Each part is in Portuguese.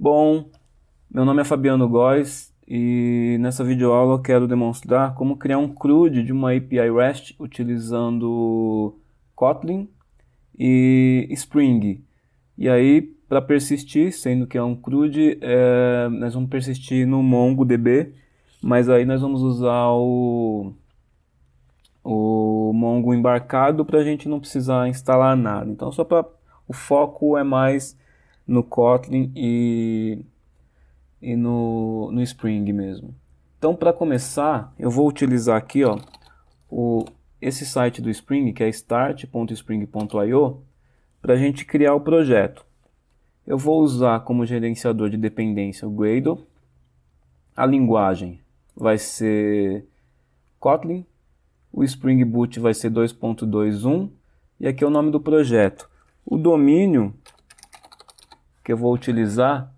Bom, meu nome é Fabiano Góes e nessa videoaula eu quero demonstrar como criar um CRUD de uma API REST utilizando Kotlin e Spring. E aí, para persistir, sendo que é um CRUD, nós vamos persistir no MongoDB, mas aí nós vamos usar o Mongo embarcado para a gente não precisar instalar nada. Então, o foco é mais no Kotlin e no Spring mesmo. Então, para começar, eu vou utilizar aqui, ó, esse site do Spring, que é start.spring.io, para a gente criar o projeto. Eu vou usar como gerenciador de dependência o Gradle. A linguagem vai ser Kotlin. O Spring Boot vai ser 2.21. E aqui é o nome do projeto. O domínio que eu vou utilizar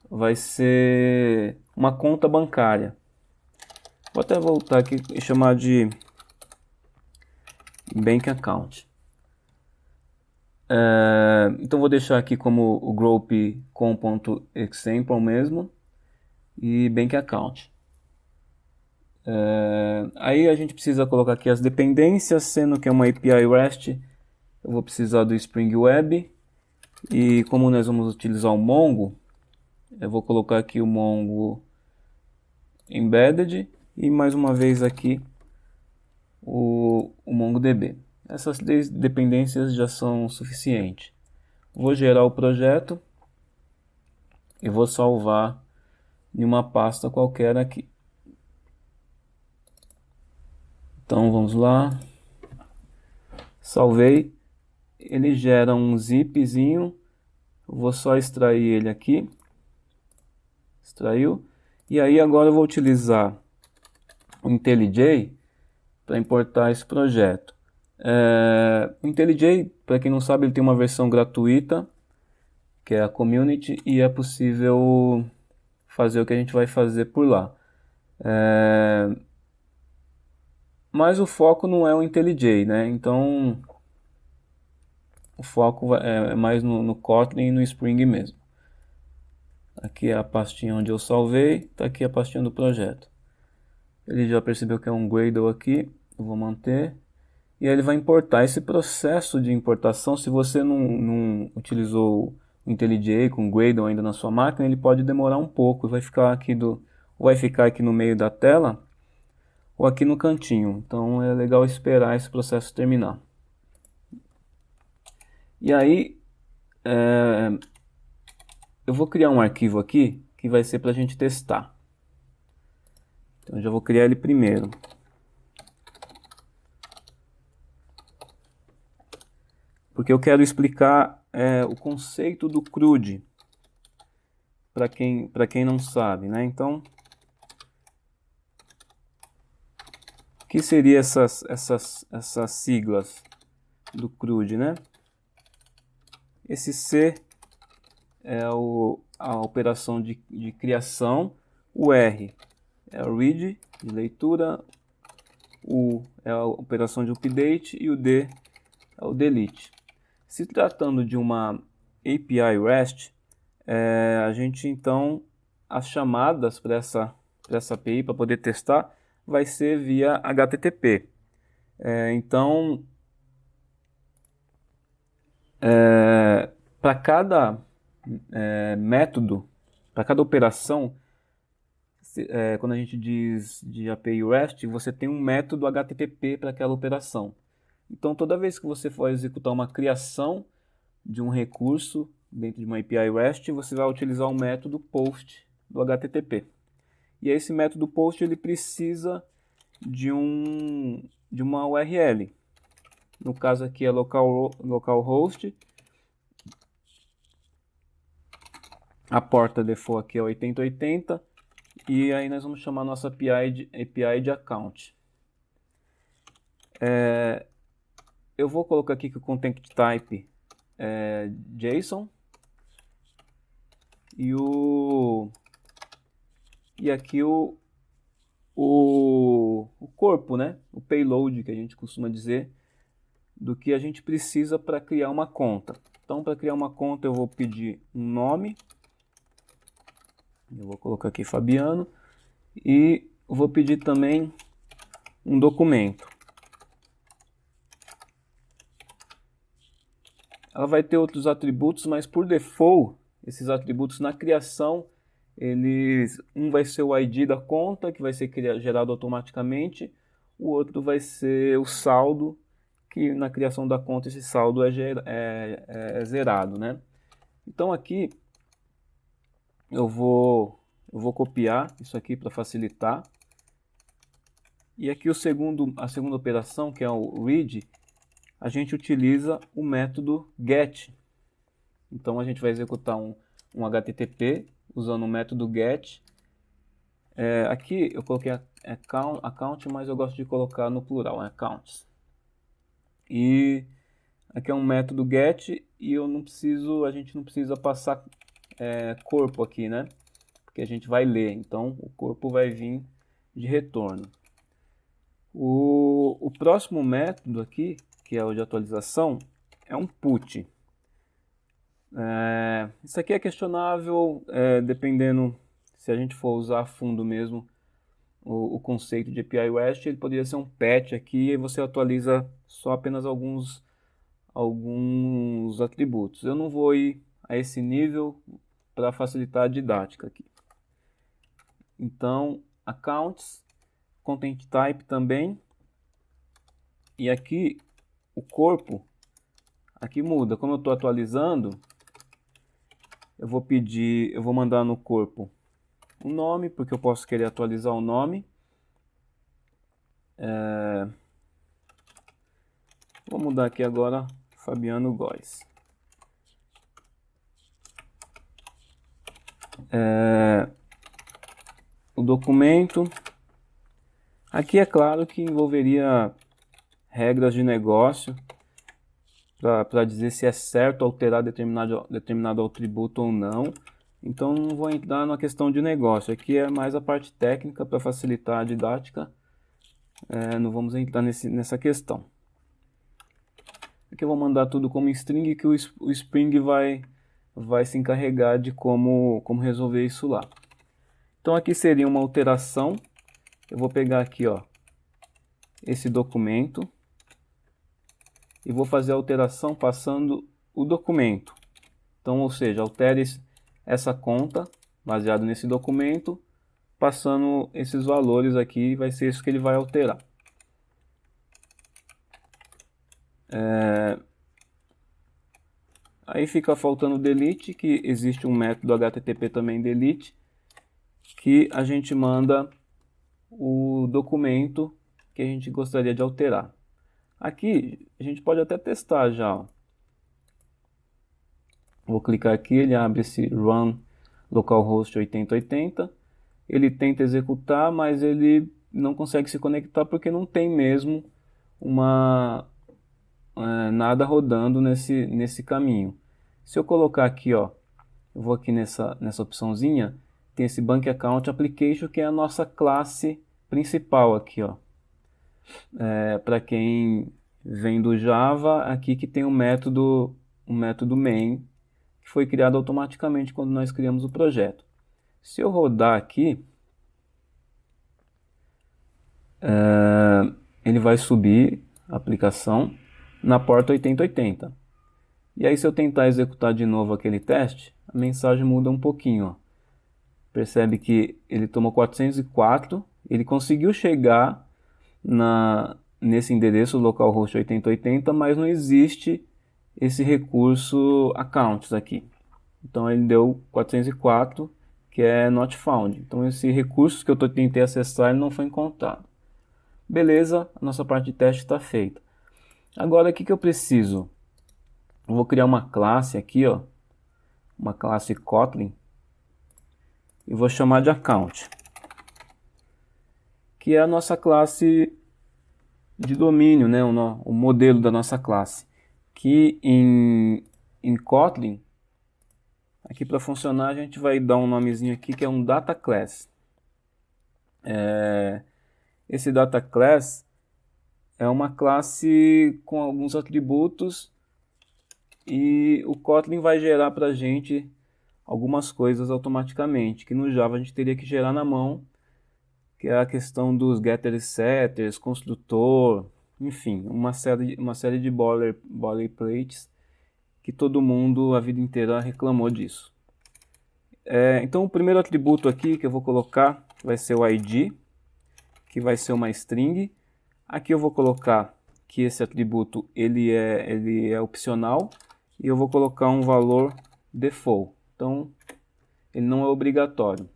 vai ser uma conta bancária. Vou até voltar aqui e chamar de Bank Account. Então vou deixar aqui como o group.com.example mesmo e Bank Account. Aí a gente precisa colocar aqui as dependências, sendo que é uma API REST, eu vou precisar do Spring Web. E como nós vamos utilizar o Mongo, eu vou colocar aqui o Mongo Embedded e mais uma vez aqui o MongoDB. Essas três dependências já são suficientes. Vou gerar o projeto e vou salvar em uma pasta qualquer aqui. Então vamos lá, salvei, ele gera um zipzinho, vou só extrair ele aqui, extraiu, e aí agora eu vou utilizar o IntelliJ para importar esse projeto. O IntelliJ, para quem não sabe, ele tem uma versão gratuita, que é a Community, e é possível fazer o que a gente vai fazer por lá. Mas o foco não é o IntelliJ, né? Então o foco é mais no Kotlin e no Spring mesmo. Aqui é a pastinha onde eu salvei, está aqui a pastinha do projeto. Ele já percebeu que é um Gradle aqui, eu vou manter. E aí ele vai importar. Esse processo de importação, se você não utilizou o IntelliJ com o Gradle ainda na sua máquina, ele pode demorar um pouco, vai ficar aqui no meio da tela ou aqui no cantinho. Então é legal esperar esse processo terminar. E aí eu vou criar um arquivo aqui que vai ser para a gente testar. Então eu já vou criar ele primeiro. Porque eu quero explicar o conceito do CRUD para quem não sabe, né? Então, o que seria essas siglas do CRUD, né? Esse C é a operação de criação, o R é o read, de leitura, o é a operação de update e o D é o delete. Se tratando de uma API REST, a gente então, as chamadas para essa API, para poder testar, vai ser via HTTP. Então, para cada método, para cada operação, quando a gente diz de API REST, você tem um método HTTP para aquela operação. Então, toda vez que você for executar uma criação de um recurso dentro de uma API REST, você vai utilizar o método POST do HTTP. E esse método POST ele precisa de uma URL. No caso aqui é localhost. A porta default aqui é 8080. E aí nós vamos chamar nossa API de account. Eu vou colocar aqui que o content type é JSON. E aqui o corpo, né? O payload que a gente costuma dizer do que a gente precisa para criar uma conta. Então, para criar uma conta, eu vou pedir um nome. Eu vou colocar aqui Fabiano. E vou pedir também um documento. Ela vai ter outros atributos, mas por default, esses atributos na criação, um vai ser o ID da conta, que vai ser gerado automaticamente. O outro vai ser o saldo, que na criação da conta esse saldo é zerado, né? Então aqui eu vou copiar isso aqui para facilitar. E aqui a segunda operação, que é o read, a gente utiliza o método get. Então a gente vai executar um HTTP usando o método get. Aqui eu coloquei account, mas eu gosto de colocar no plural, accounts. E aqui é um método get e a gente não precisa passar corpo aqui, né? Porque a gente vai ler, então o corpo vai vir de retorno. O próximo método aqui, que é o de atualização, é um put. Isso aqui é questionável, dependendo se a gente for usar a fundo mesmo o conceito de API REST, ele poderia ser um patch aqui e você atualiza só apenas alguns atributos. Eu não vou ir a esse nível para facilitar a didática aqui. Então, accounts, content type também. E aqui o corpo aqui muda. Como eu estou atualizando, eu vou mandar no corpo o nome, porque eu posso querer atualizar o nome. Vou mudar aqui agora Fabiano Góes. O documento. Aqui é claro que envolveria regras de negócio para dizer se é certo alterar determinado atributo ou não. Então não vou entrar na questão de negócio. Aqui é mais a parte técnica para facilitar a didática. Não vamos entrar nessa questão. Aqui eu vou mandar tudo como string, que o Spring vai se encarregar de como resolver isso lá. Então aqui seria uma alteração. Eu vou pegar aqui, ó, esse documento e vou fazer a alteração passando o documento. Então, ou seja, altere essa conta baseado nesse documento, passando esses valores aqui, vai ser isso que ele vai alterar. Aí fica faltando o delete, que existe um método HTTP também delete, que a gente manda o documento que a gente gostaria de alterar. Aqui a gente pode até testar já. Ó. Vou clicar aqui, ele abre esse run localhost 8080. Ele tenta executar, mas ele não consegue se conectar porque não tem mesmo nada rodando nesse caminho. Se eu colocar aqui, ó, eu vou aqui nessa opçãozinha, tem esse Bank Account Application, que é a nossa classe principal aqui, ó. Para quem vem do Java, aqui que tem o método main, que foi criado automaticamente quando nós criamos o projeto. Se eu rodar aqui, ele vai subir a aplicação na porta 8080. E aí se eu tentar executar de novo aquele teste, a mensagem muda um pouquinho. Ó. Percebe que ele tomou 404, ele conseguiu chegar nesse endereço localhost 8080, mas não existe esse recurso accounts aqui. Então ele deu 404, que é not found. Então esse recurso que eu tentei acessar, ele não foi encontrado. Beleza, a nossa parte de teste está feita. Agora o que eu preciso? Eu vou criar uma classe aqui, ó, uma classe Kotlin, e vou chamar de account, que é a nossa classe de domínio, né, o modelo da nossa classe, que em Kotlin, aqui para funcionar a gente vai dar um nomezinho aqui que é um data class. Esse data class é uma classe com alguns atributos e o Kotlin vai gerar para a gente algumas coisas automaticamente, que no Java a gente teria que gerar na mão, que é a questão dos getters, setters, construtor, enfim, uma série de boilerplates que todo mundo a vida inteira reclamou disso. Então o primeiro atributo aqui que eu vou colocar vai ser o ID, que vai ser uma string. Aqui eu vou colocar que esse atributo ele é opcional e eu vou colocar um valor default. Então ele não é obrigatório.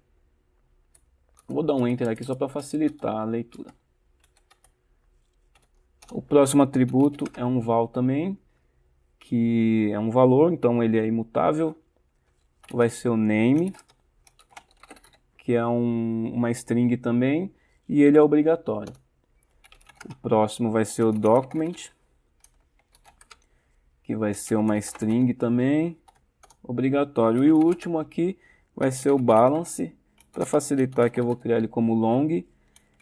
Vou dar um enter aqui só para facilitar a leitura. O próximo atributo é um val também, que é um valor, então ele é imutável. Vai ser o name, que é uma string também, e ele é obrigatório. O próximo vai ser o document, que vai ser uma string também, obrigatório. E o último aqui vai ser o balance, para facilitar que eu vou criar ele como long.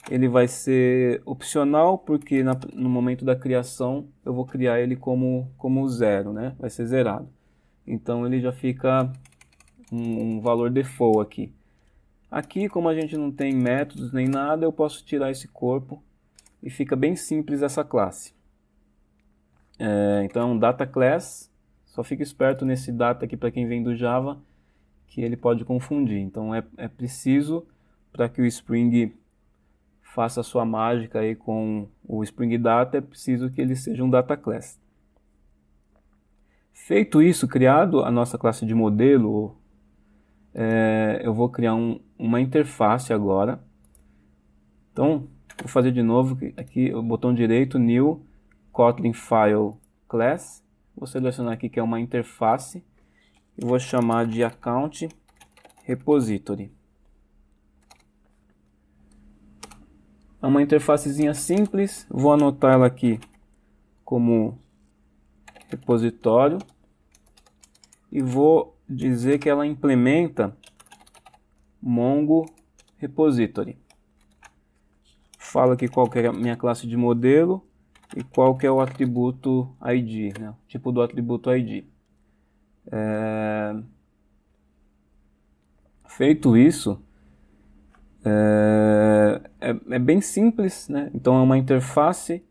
Ele vai ser opcional, porque no momento da criação eu vou criar ele como zero, né? Vai ser zerado. Então ele já fica um valor default aqui. Aqui, como a gente não tem métodos nem nada, eu posso tirar esse corpo e fica bem simples essa classe. Então, data class, só fica esperto nesse data aqui para quem vem do Java, que ele pode confundir. Então, é preciso, para que o Spring faça a sua mágica aí com o Spring Data, é preciso que ele seja um data class. Feito isso, criado a nossa classe de modelo, eu vou criar uma interface agora. Então, vou fazer de novo aqui o botão direito, New, Kotlin File Class. Vou selecionar aqui que é uma interface e vou chamar de Account Repository. É uma interfacezinha simples, vou anotar ela aqui como repositório e vou dizer que ela implementa Mongo Repository. Fala aqui qual que é a minha classe de modelo e qual que é o atributo ID, né? O tipo do atributo ID. Feito isso, é bem simples, né? Então é uma interface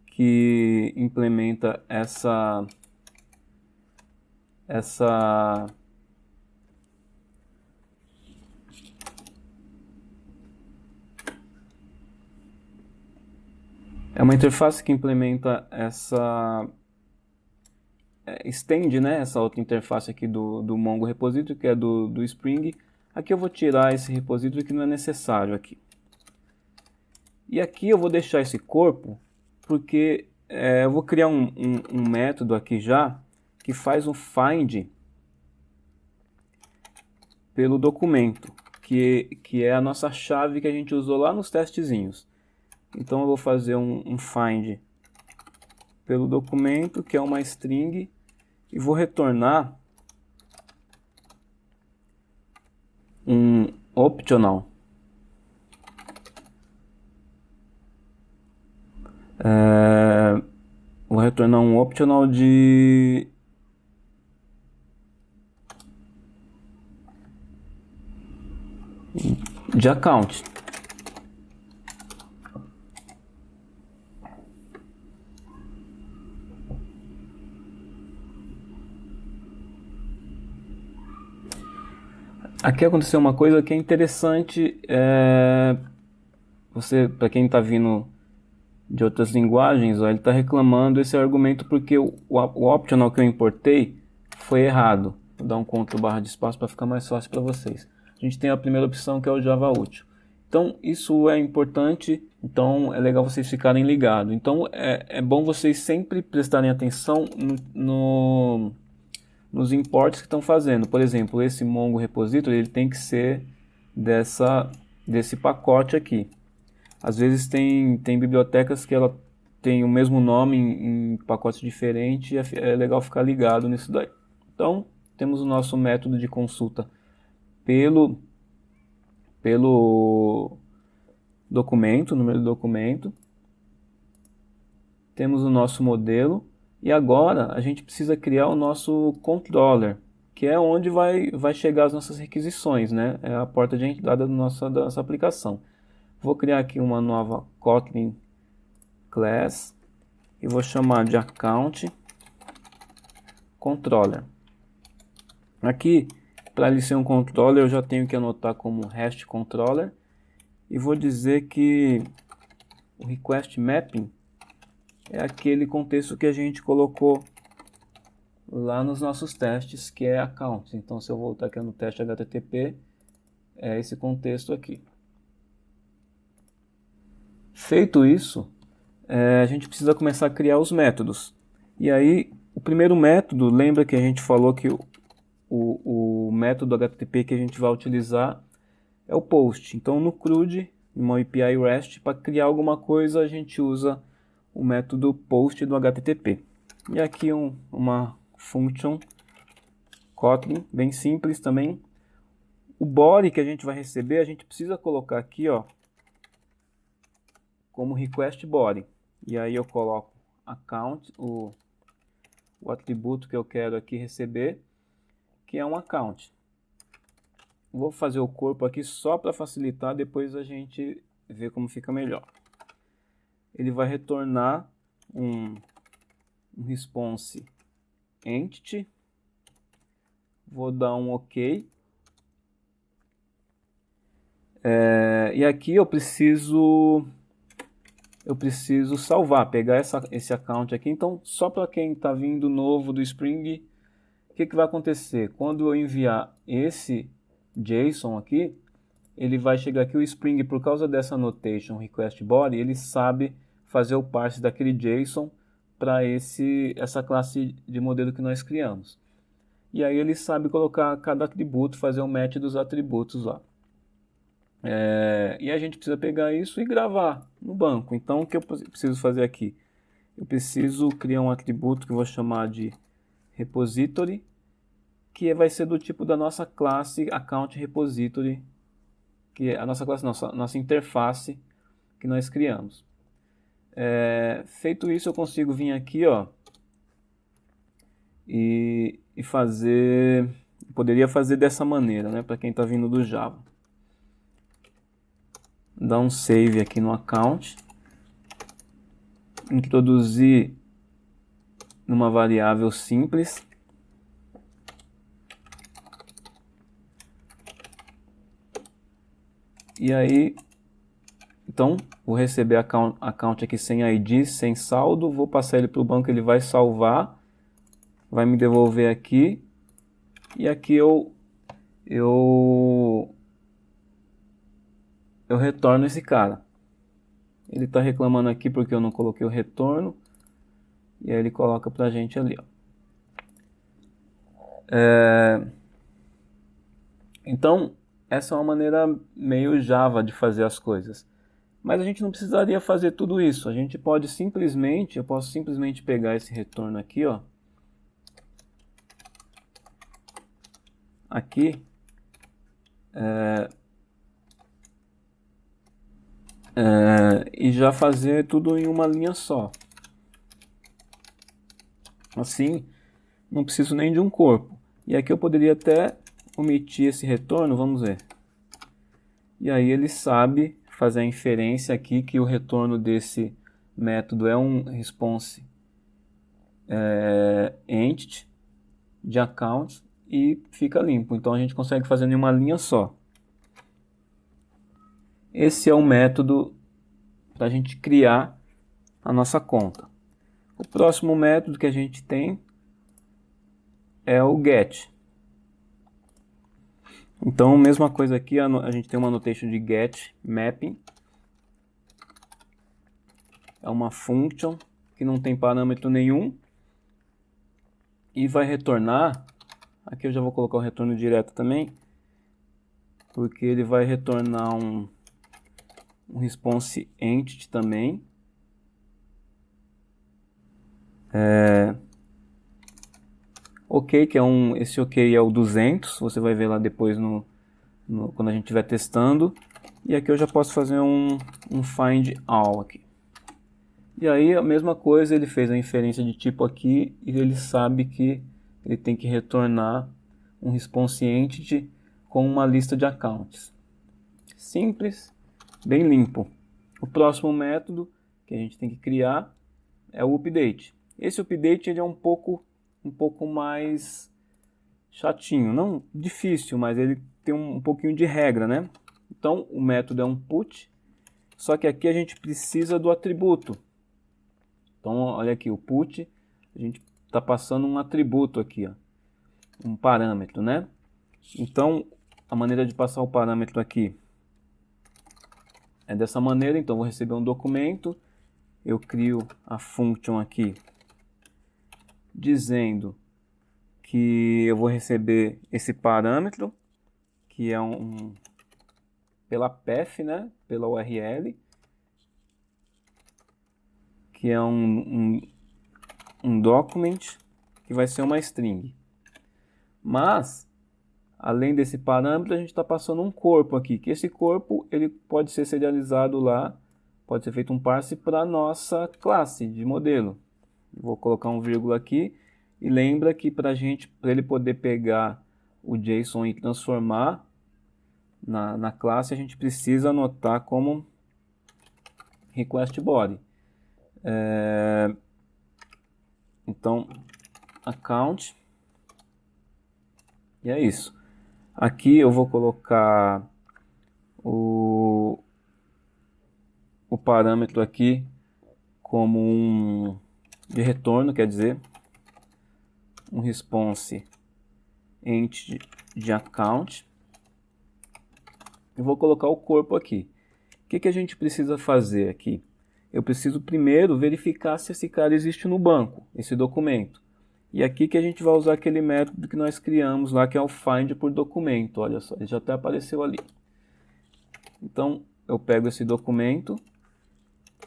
que implementa essa estende, né, essa outra interface aqui do Mongo Repository, que é do Spring. Aqui eu vou tirar esse repository que não é necessário aqui. E aqui eu vou deixar esse corpo, porque eu vou criar um método aqui já, que faz um find pelo documento, que é a nossa chave que a gente usou lá nos testezinhos. Então eu vou fazer um find pelo documento, que é uma string, e vou retornar um optional. Vou retornar um optional de account. Aqui aconteceu uma coisa que é interessante, para quem está vindo de outras linguagens, ele está reclamando esse argumento porque o optional que eu importei foi errado. Vou dar um Ctrl / espaço para ficar mais fácil para vocês. A gente tem a primeira opção, que é o Java útil. Então isso é importante, então é legal vocês ficarem ligados. Então é bom vocês sempre prestarem atenção nos imports que estão fazendo. Por exemplo, esse Mongo Repository ele tem que ser desse pacote aqui. Às vezes tem bibliotecas que ela tem o mesmo nome em pacotes diferentes e é legal ficar ligado nisso daí. Então, temos o nosso método de consulta pelo documento, número do documento. Temos o nosso modelo, E agora a gente precisa criar o nosso controller, que é onde vai chegar as nossas requisições, né? É a porta de entrada da nossa aplicação. Vou criar aqui uma nova Kotlin class e vou chamar de account controller. Aqui, para ele ser um controller, eu já tenho que anotar como REST controller e vou dizer que o request mapping é aquele contexto que a gente colocou lá nos nossos testes, que é account. Então, se eu voltar aqui no teste HTTP, é esse contexto aqui. Feito isso, a gente precisa começar a criar os métodos. E aí, o primeiro método, lembra que a gente falou que o método HTTP que a gente vai utilizar é o post. Então, no CRUD, numa API REST, para criar alguma coisa, a gente usa o método post do HTTP. E aqui uma function Kotlin, bem simples também. O body que a gente vai receber, a gente precisa colocar aqui, ó, como request body. E aí eu coloco account, o atributo que eu quero aqui receber, que é um account. Vou fazer o corpo aqui só para facilitar, depois a gente vê como fica melhor. Ele vai retornar um response entity. Vou dar um OK. E aqui eu preciso salvar, pegar esse account aqui. Então, só para quem está vindo novo do Spring, o que vai acontecer? Quando eu enviar esse JSON aqui, ele vai chegar aqui, o Spring, por causa dessa annotation request body, ele sabe fazer o parse daquele JSON para essa classe de modelo que nós criamos. E aí ele sabe colocar cada atributo, fazer um match dos atributos lá. E a gente precisa pegar isso e gravar no banco. Então, o que eu preciso fazer aqui? Eu preciso criar um atributo que eu vou chamar de repository, que vai ser do tipo da nossa classe account repository, que é a nossa classe, nossa interface que nós criamos. Feito isso, eu consigo vir aqui, ó, e fazer, poderia fazer dessa maneira, né, para quem está vindo do Java. Dar um save aqui no account, introduzir numa variável simples, e aí, então, vou receber account aqui sem ID, sem saldo, vou passar ele para o banco, ele vai salvar, vai me devolver aqui, e aqui eu retorno esse cara. Ele está reclamando aqui porque eu não coloquei o retorno, e aí ele coloca pra gente ali, ó. Então, essa é uma maneira meio Java de fazer as coisas. Mas a gente não precisaria fazer tudo isso. A gente pode simplesmente, eu posso simplesmente pegar esse retorno aqui, ó. Aqui. E já fazer tudo em uma linha só. Assim, não preciso nem de um corpo. E aqui eu poderia até omitir esse retorno, vamos ver. E aí ele sabe fazer a inferência aqui que o retorno desse método é um response entity de account e fica limpo. Então a gente consegue fazer em uma linha só. Esse é o método para a gente criar a nossa conta. O próximo método que a gente tem é o get. Então, mesma coisa aqui, a gente tem uma annotation de get mapping. É uma function que não tem parâmetro nenhum. E vai retornar, aqui eu já vou colocar o retorno direto também, porque ele vai retornar um response entity também. OK, que é esse OK é o 200, você vai ver lá depois quando a gente estiver testando. E aqui eu já posso fazer um find all aqui. E aí a mesma coisa, ele fez a inferência de tipo aqui e ele sabe que ele tem que retornar um response entity com uma lista de accounts. Simples, bem limpo. O próximo método que a gente tem que criar é o update. Esse update ele é um pouco mais chatinho, não difícil, mas ele tem um pouquinho de regra, né? Então o método é um put, só que aqui a gente precisa do atributo. Então olha aqui, o put, a gente está passando um atributo aqui, ó, um parâmetro, né? Então a maneira de passar o parâmetro aqui é dessa maneira. Então vou receber um documento, eu crio a function aqui dizendo que eu vou receber esse parâmetro, que é pela path, né, pela URL, que é um document, que vai ser uma string. Mas, além desse parâmetro, a gente está passando um corpo aqui, que esse corpo ele pode ser serializado lá, pode ser feito um parse para a nossa classe de modelo. Vou colocar um vírgula aqui, e lembra que para ele poder pegar o JSON e transformar na classe, a gente precisa anotar como request body. Então, account, e é isso. Aqui eu vou colocar o parâmetro aqui como um de retorno, quer dizer, um response entity de account. Eu vou colocar o corpo aqui. O que a gente precisa fazer aqui? Eu preciso primeiro verificar se esse cara existe no banco, esse documento. E aqui que a gente vai usar aquele método que nós criamos lá, que é o find por documento. Olha só, ele já até apareceu ali. Então, eu pego esse documento,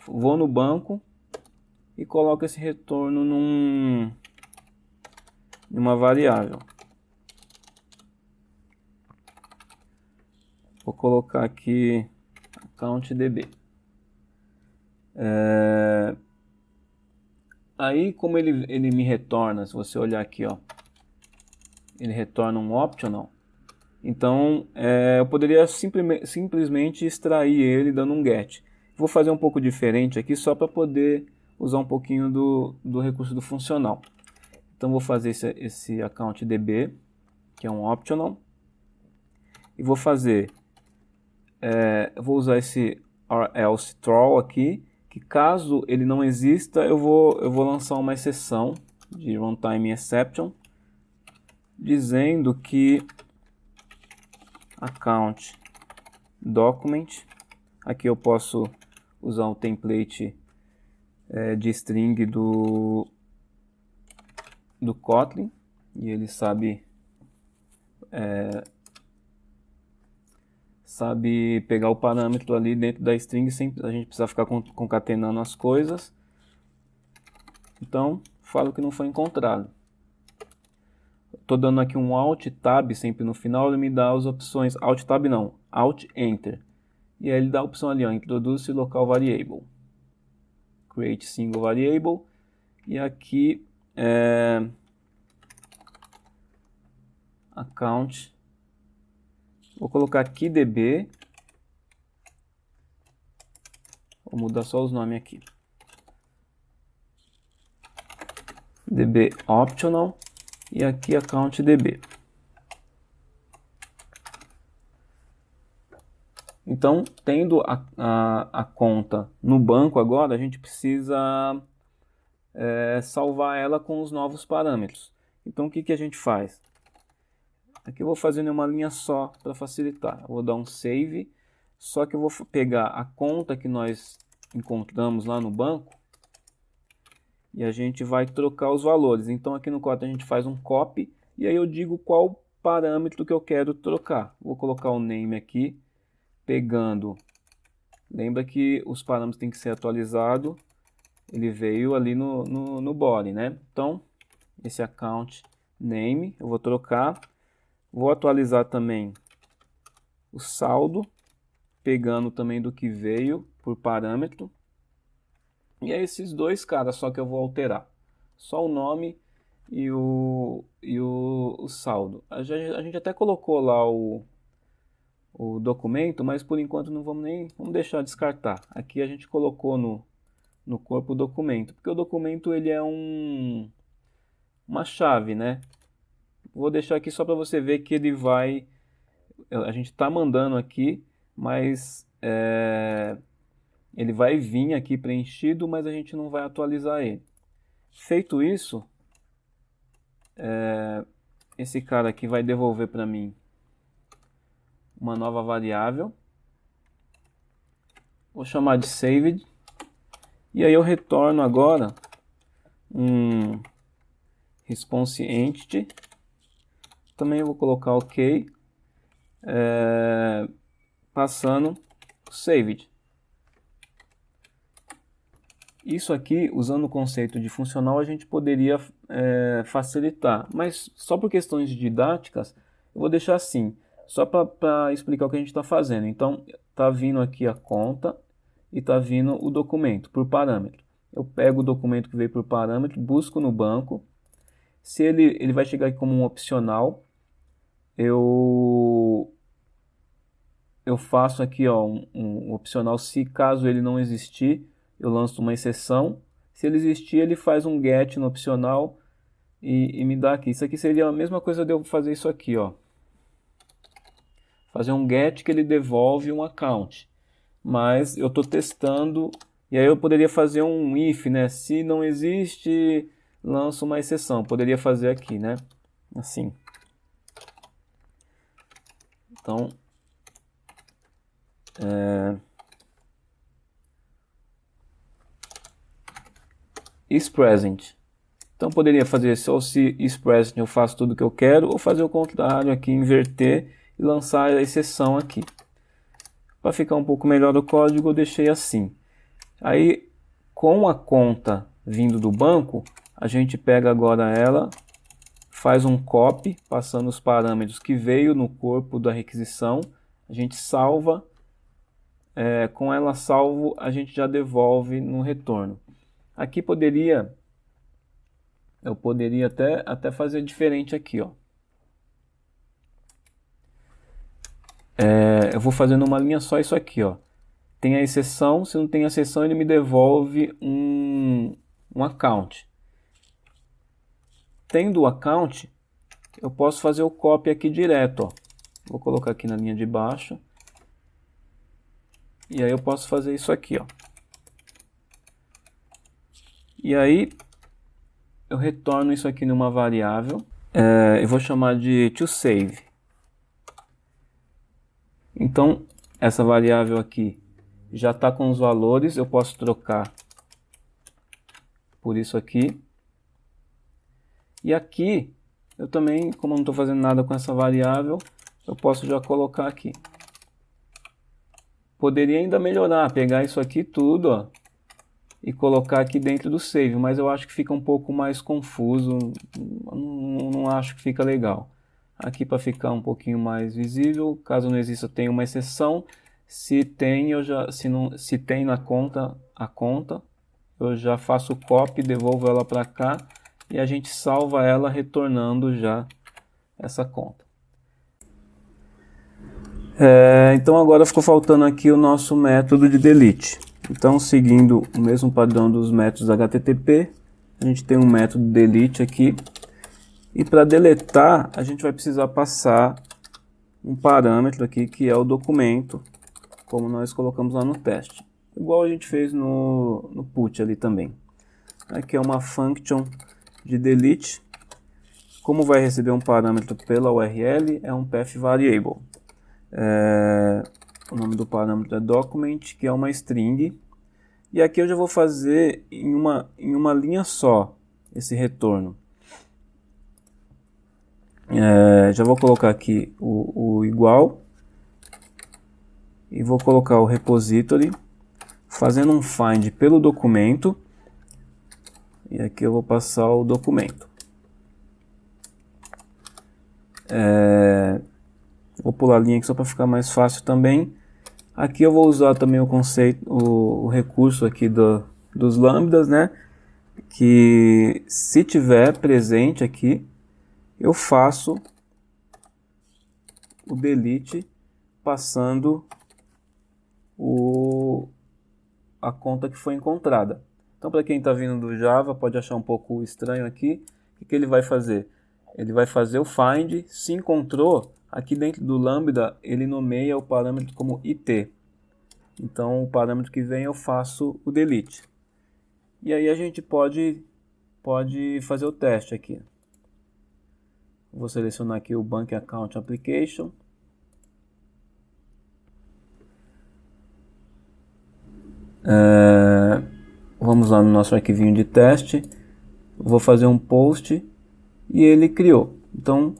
vou no banco e coloco esse retorno numa variável. Vou colocar aqui accountDB. Aí, como ele me retorna, se você olhar aqui, ó, ele retorna um optional. Então, eu poderia simplesmente extrair ele dando um get. Vou fazer um pouco diferente aqui, só para poder usar um pouquinho do recurso do funcional. Então, vou fazer esse accountDB, que é um optional. E vou fazer, eu vou usar esse or-else throw aqui, que caso ele não exista, eu vou lançar uma exceção de runtime exception, dizendo que account document, aqui eu posso usar um template de string do Kotlin, e ele sabe pegar o parâmetro ali dentro da string sem a gente precisar ficar concatenando as coisas. Então, falo que não foi encontrado. Estou dando aqui um Alt Tab sempre no final, ele me dá as opções, Alt Tab não, Alt Enter. E aí ele dá a opção ali, ó, Introduce Local Variable, Create Single Variable, e aqui Account, vou colocar aqui DB, vou mudar só os nomes aqui, DB Optional, e aqui accountDB. Então, tendo a conta no banco agora, a gente precisa salvar ela com os novos parâmetros. Então, o que a gente faz? Aqui eu vou fazer em uma linha só para facilitar. Eu vou dar um save, só que eu vou pegar a conta que nós encontramos lá no banco e a gente vai trocar os valores. Então, aqui no Kotlin a gente faz um copy e aí eu digo qual parâmetro que eu quero trocar. Vou colocar o name aqui, pegando, lembra que os parâmetros têm que ser atualizados, ele veio ali no body, né? Então, esse account name, eu vou trocar, vou atualizar também o saldo, pegando também do que veio por parâmetro, E é esses dois caras só que eu vou alterar. Só o nome e o saldo. A gente até colocou lá o documento, mas por enquanto não vamos deixar descartar. Aqui a gente colocou no corpo o documento, porque o documento ele é uma chave, né? Vou deixar aqui só para você ver que ele vai, a gente está mandando aqui, mas ele vai vir aqui preenchido, mas a gente não vai atualizar ele. Feito isso, esse cara aqui vai devolver para mim uma nova variável. Vou chamar de saved. E aí eu retorno agora um response entity. Também vou colocar OK. Passando saved. Isso aqui, usando o conceito de funcional, a gente poderia facilitar. Mas só por questões didáticas, eu vou deixar assim. Só para explicar o que a gente está fazendo. Então, está vindo aqui a conta e está vindo o documento por parâmetro. Eu pego o documento que veio por parâmetro, busco no banco. Se ele vai chegar aqui como um opcional, eu faço aqui ó, um opcional. Se caso ele não existir, eu lanço uma exceção. Se ele existir, ele faz um get no opcional e me dá aqui. Isso aqui seria a mesma coisa de eu fazer isso aqui, ó. Fazer um get que ele devolve um account. Mas eu estou testando, e aí eu poderia fazer um if, né? Se não existe, lanço uma exceção. Poderia fazer aqui, né? Assim. Então, is present. Então poderia fazer só se is present eu faço tudo que eu quero, ou fazer o contrário aqui, inverter e lançar a exceção aqui. Para ficar um pouco melhor o código, eu deixei assim. Aí, com a conta vindo do banco, a gente pega agora ela, faz um copy, passando os parâmetros que veio no corpo da requisição, a gente salva, com ela salvo, a gente já devolve no retorno. Aqui eu poderia até fazer diferente aqui, ó. Eu vou fazendo uma linha só isso aqui, ó. Tem a exceção, se não tem a exceção ele me devolve um account. Tendo o account, eu posso fazer o copy aqui direto, ó. Vou colocar aqui na linha de baixo. E aí eu posso fazer isso aqui, ó. E aí eu retorno isso aqui numa variável. Eu vou chamar de toSave. Então, essa variável aqui já está com os valores, eu posso trocar por isso aqui. E aqui, eu também, como eu não estou fazendo nada com essa variável, eu posso já colocar aqui. Poderia ainda melhorar, pegar isso aqui tudo, ó, e colocar aqui dentro do save, mas eu acho que fica um pouco mais confuso, não acho que fica legal. Aqui para ficar um pouquinho mais visível, caso não exista, tem uma exceção. Se tem, se tem na conta, eu já faço copy, devolvo ela para cá e a gente salva ela retornando já essa conta. Então agora ficou faltando aqui o nosso método de delete. Então, seguindo o mesmo padrão dos métodos HTTP, a gente tem um método delete aqui. E para deletar, a gente vai precisar passar um parâmetro aqui, que é o documento, como nós colocamos lá no teste. Igual a gente fez no put ali também. Aqui é uma function de delete. Como vai receber um parâmetro pela URL, é um path variable. O nome do parâmetro é document, que é uma string. E aqui eu já vou fazer em uma linha só esse retorno. Já vou colocar aqui o igual e vou colocar o repository fazendo um find pelo documento e aqui eu vou passar o documento. Vou pular a linha aqui só para ficar mais fácil também. Aqui eu vou usar também o conceito, o recurso aqui dos lambdas, né? Que se tiver presente aqui, eu faço o delete passando a conta que foi encontrada. Então, para quem está vindo do Java, pode achar um pouco estranho aqui. O que ele vai fazer? Ele vai fazer o find, se encontrou, aqui dentro do lambda, ele nomeia o parâmetro como it. Então, o parâmetro que vem eu faço o delete. E aí a gente pode fazer o teste aqui. Vou selecionar aqui o Bank Account Application. Vamos lá no nosso arquivinho de teste. Vou fazer um post e ele criou. Então,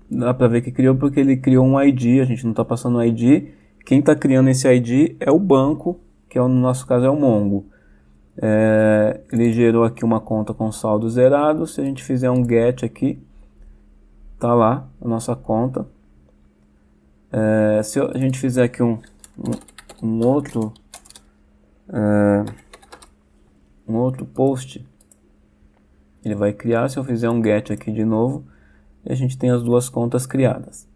dá para ver que criou porque ele criou um ID, a gente não está passando o ID. Quem está criando esse ID é o banco, que no nosso caso é o Mongo. Ele gerou aqui uma conta com saldo zerado. Se a gente fizer um get aqui, tá lá a nossa conta. Se a gente fizer aqui um outro post, ele vai criar. Se eu fizer um get aqui de novo, a gente tem as duas contas criadas.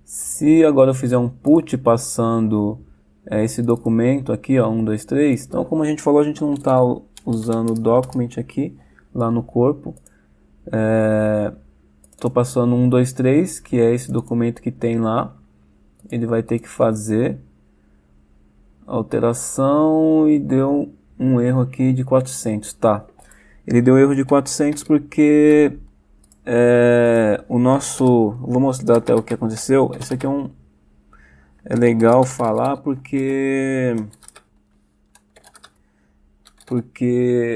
Se agora eu fizer um put passando esse documento aqui, ó, 1, 2, 3, então como a gente falou, a gente não está usando o document aqui, lá no corpo. Estou passando 1, 2, 3, que é esse documento que tem lá. Ele vai ter que fazer alteração e deu um erro aqui de 400, tá? Ele deu erro de 400 porque vou mostrar até o que aconteceu. Esse aqui é legal falar porque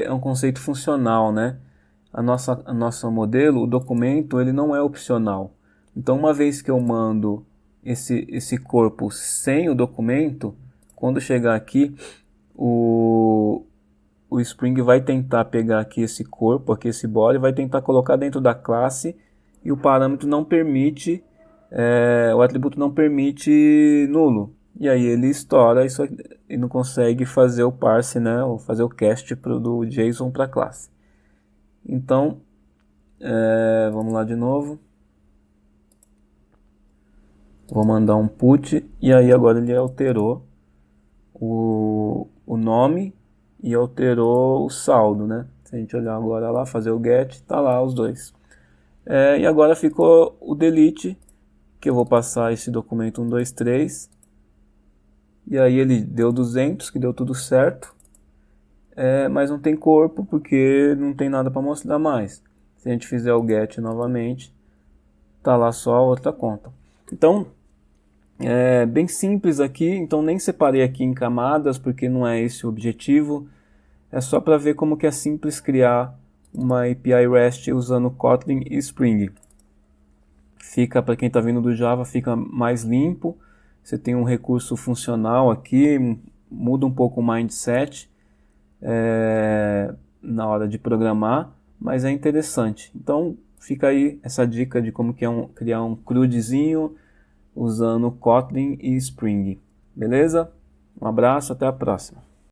é um conceito funcional, né? A nossa modelo, o documento, ele não é opcional. Então, uma vez que eu mando esse corpo sem o documento, quando chegar aqui, o Spring vai tentar pegar aqui esse corpo, aqui esse body, vai tentar colocar dentro da classe e o parâmetro não permite, o atributo não permite nulo. E aí ele estoura isso e não consegue fazer o parse, né, ou fazer o cast do JSON para a classe. Então, vamos lá de novo. Vou mandar um put e aí agora ele alterou o nome e alterou o saldo, né? Se a gente olhar agora lá, fazer o get, tá lá os dois. E agora ficou o delete, que eu vou passar esse documento 1, 2, 3. E aí ele deu 200, que deu tudo certo. Mas não tem corpo, porque não tem nada para mostrar mais. Se a gente fizer o get novamente, tá lá só a outra conta. Então, é bem simples aqui, então nem separei aqui em camadas, porque não é esse o objetivo. É só para ver como que é simples criar uma API REST usando Kotlin e Spring. Fica, para quem está vindo do Java, fica mais limpo. Você tem um recurso funcional aqui, muda um pouco o mindset na hora de programar, mas é interessante. Então fica aí essa dica de como que é criar um CRUDzinho usando Kotlin e Spring. Beleza? Um abraço, até a próxima.